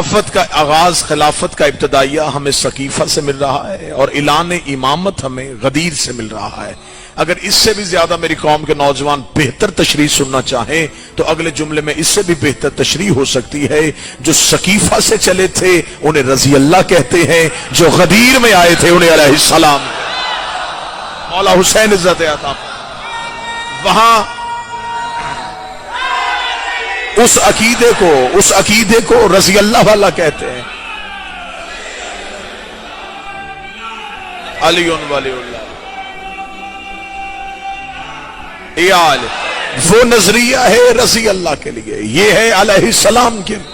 خلافت کا آغاز، خلافت کا ابتدائیہ ہمیں سقیفہ سے مل رہا ہے اور اعلان امامت ہمیں غدیر سے مل رہا ہے۔ اگر اس سے بھی زیادہ میری قوم کے نوجوان بہتر تشریح سننا چاہیں تو اگلے جملے میں اس سے بھی بہتر تشریح ہو سکتی ہے۔ جو سقیفہ سے چلے تھے انہیں رضی اللہ کہتے ہیں، جو غدیر میں آئے تھے انہیں علیہ السلام۔ مولا حسین عزت عطا وہاں اس عقیدے کو رضی اللہ والا کہتے ہیں۔ علی ولی اللہ، وہ نظریہ ہے رضی اللہ کے لیے، یہ ہے علیہ السلام کے لیے۔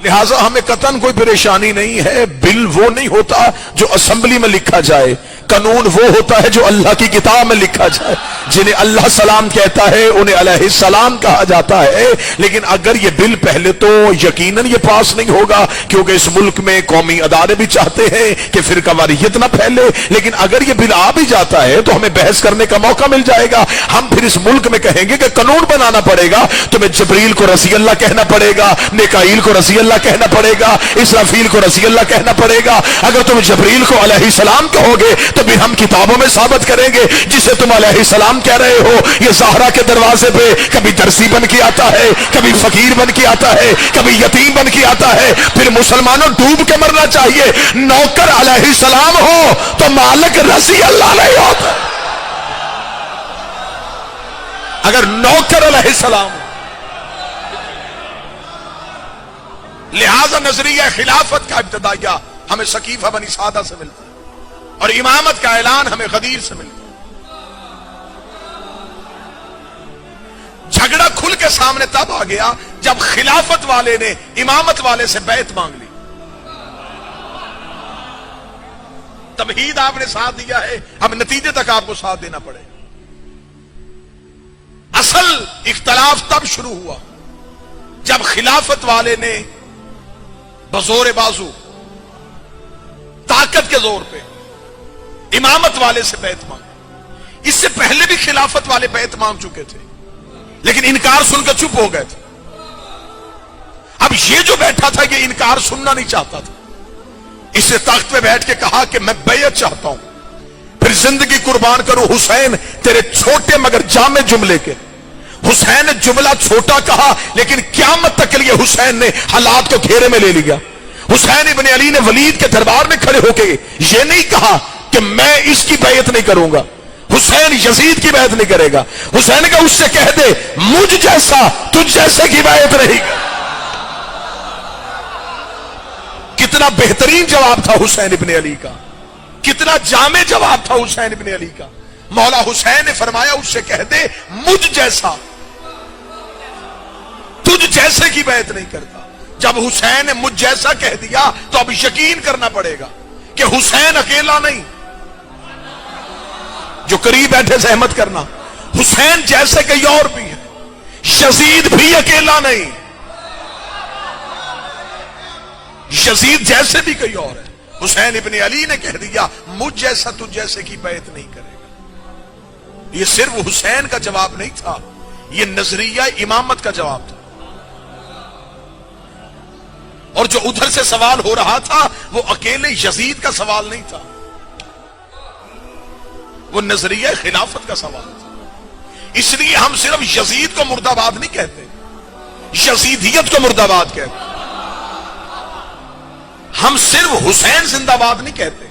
لہٰذا ہمیں قطعاً کوئی پریشانی نہیں ہے۔ بل وہ نہیں ہوتا جو اسمبلی میں لکھا جائے، قانون وہ ہوتا ہے جو اللہ کی کتاب میں لکھا جائے۔ جنہیں اللہ سلام کہتا ہے انہیں علیہ السلام کہا جاتا ہے۔ لیکن اگر یہ بل پہلے تو یقیناً یہ پاس نہیں ہوگا، کیونکہ اس ملک میں قومی ادارے بھی چاہتے ہیں کہ فرقہ واریت نہ پھیلے، لیکن اگر یہ بل آ بھی جاتا ہے تو ہمیں بحث کرنے کا موقع مل جائے گا۔ ہم پھر اس ملک میں کہیں گے کہ قانون بنانا پڑے گا، تمہیں جبریل کو رضی اللہ کہنا پڑے گا، میکائیل کو رضی اللہ کہنا پڑے گا، اسرافیل کو رضی اللہ کہنا پڑے گا۔ اگر تم جبریل کو علیہ السلام کہو گے تو پھر ہم کتابوں میں ثابت کریں گے جسے تم علیہ السلام کہہ رہے ہو یہ زہرا کے دروازے پہ کبھی درسی بن کے آتا ہے، کبھی فقیر بن کے آتا ہے، کبھی یتیم بن کے آتا ہے۔ پھر مسلمانوں ڈوب کے مرنا چاہیے۔ نوکر علیہ السلام ہو تو مالک رضی اللہ نہیں ہوتا۔ اگر نوکر علیہ السلام ہو، لہذا نظریہ خلافت کا ابتدائیہ ہمیں سقیفہ بنی سعدہ سے ملتا ہے اور امامت کا اعلان ہمیں غدیر سے ملتا ہے۔ جھگڑا کھل کے سامنے تب آ گیا جب خلافت والے نے امامت والے سے بیعت مانگ لی۔ تمہید آپ نے ساتھ دیا ہے، اب نتیجے تک آپ کو ساتھ دینا پڑے گا۔ اصل اختلاف تب شروع ہوا جب خلافت والے نے بزور بازو، طاقت کے زور پہ امامت والے سے بیعت مانگی۔ اس سے پہلے بھی خلافت والے بیعت مانگ چکے تھے لیکن انکار سن کر چپ ہو گئے تھے۔ اب یہ جو بیٹھا تھا یہ انکار سننا نہیں چاہتا تھا، اس نے تخت پہ بیٹھ کے کہا کہ میں بیعت چاہتا ہوں، پھر زندگی قربان کروں حسین تیرے چھوٹے مگر جامع جملے کے۔ حسین نے جملہ چھوٹا کہا لیکن قیامت تک کے لیے حسین نے حالات کو گھیرے میں لے لیا۔ حسین ابن علی نے ولید کے دربار میں کھڑے ہو کے یہ نہیں کہا کہ میں اس کی بیعت نہیں کروں گا، حسین یزید کی بیعت نہیں کرے گا۔ حسین نے کہا اس سے کہہ دے مجھ جیسا تجھ جیسے کی بیعت نہیں۔ کتنا بہترین جواب تھا حسین ابن علی کا، کتنا جامع جواب تھا حسین ابن علی کا۔ مولا حسین نے فرمایا اس سے کہہ دے مجھ جیسا تجھ جیسے کی بیعت نہیں کرتا۔ جب حسین نے مجھ جیسا کہہ دیا تو اب یقین کرنا پڑے گا کہ حسین اکیلا نہیں، جو قریب بیٹھے زحمت کرنا، حسین جیسے کئی اور بھی ہیں، یزید بھی اکیلا نہیں، یزید جیسے بھی کئی اور ہیں۔ حسین ابن علی نے کہہ دیا مجھ جیسا تجھ جیسے کی بیعت نہیں کرے گا۔ یہ صرف حسین کا جواب نہیں تھا، یہ نظریہ امامت کا جواب تھا۔ اور جو ادھر سے سوال ہو رہا تھا وہ اکیلے یزید کا سوال نہیں تھا، وہ نظریہ خلافت کا سوال تھا۔ اس لیے ہم صرف یزید کو مرد آباد نہیں کہتے، یزیدیت کو مرد آباد کہتے۔ ہم صرف حسین زندہ باد نہیں کہتے،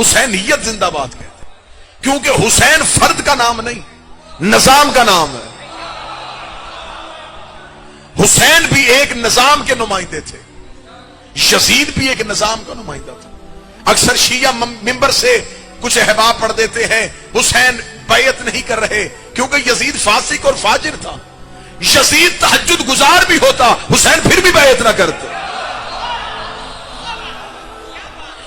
حسینیت زندہ باد کہتے، کیونکہ حسین فرد کا نام نہیں، نظام کا نام ہے۔ حسین بھی ایک نظام کے نمائندے تھے، یزید بھی ایک نظام کا نمائندہ تھا۔ اکثر شیعہ ممبر سے کچھ احباب پڑھ دیتے ہیں حسین بیعت نہیں کر رہے کیونکہ یزید فاسق اور فاجر تھا۔ یزید تہجد گزار بھی ہوتا، حسین پھر بھی بیعت نہ کرتے۔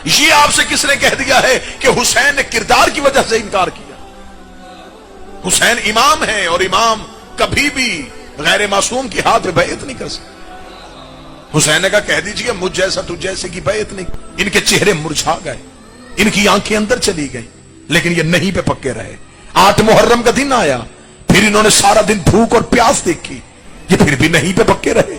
یہ آپ سے کس نے کہہ دیا ہے کہ حسین نے کردار کی وجہ سے انکار کیا؟ حسین امام ہے اور امام کبھی بھی غیر معصوم کی ہاتھ پہ بیعت نہیں کر سکتے۔ حسین نے کہا کہہ دیجئے مجھ جیسا تجھ جیسے کی بیعت نہیں۔ ان کے چہرے مرجھا گئے، ان کی آنکھیں اندر چلی گئی، لیکن یہ نہیں پہ پکے رہے۔ 8 محرم کا دن آیا، پھر انہوں نے سارا دن بھوک اور پیاس دیکھی، یہ پھر بھی نہیں پہ پکے رہے۔